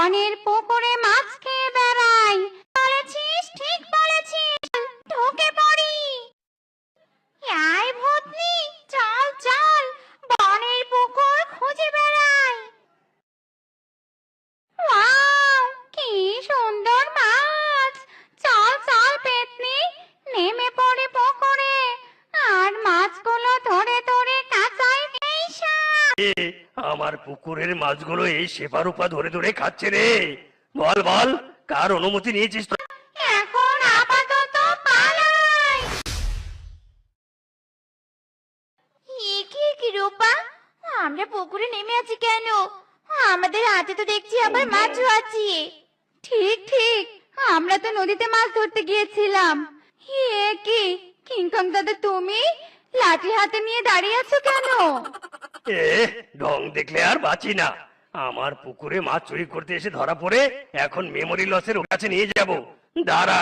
বনের পুকুরে মাছ খেয়ে বেড়াই। বলেছিস, ঠিক বলেছিস, ঢুকে পড়ি। আয় ভূতনি, চল চল, বনের পুকুর খুঁজে বেড়াই। ওয়াও, কি সুন্দর মাছ! চল চল পেতনি, নেমে পড়ে পুকুরে, আর মাছগুলো ধরে ধরে কাঁচাই এই সব। এ, আমার পুকুরের মাছগুলো এই সেপারুপা ধরে ধরে খাচ্ছে রে। বল বল, কার অনুমতি নিয়েছিস তো? এখন আপাতত পালাই। কি রূপা, আমরা পুকুরে নেমে আছি কেন? আমাদের হাতে তো দেখছি আবার মাছও আছে। ঠিক ঠিক, আমরা তো নদীতে মাছ ধরতে গিয়েছিলাম। এ কি, কিংকং দাদা, তুমি লাঠি হাতে নিয়ে দাঁড়িয়ে আছো কেন? এ, ঢং দেখলে আর বাঁচি না। আমার পুকুরে মাছ চুরি করতে এসে ধরা পড়ে এখন মেমোরি লসের কাছে নিয়ে যাব। দাঁড়া,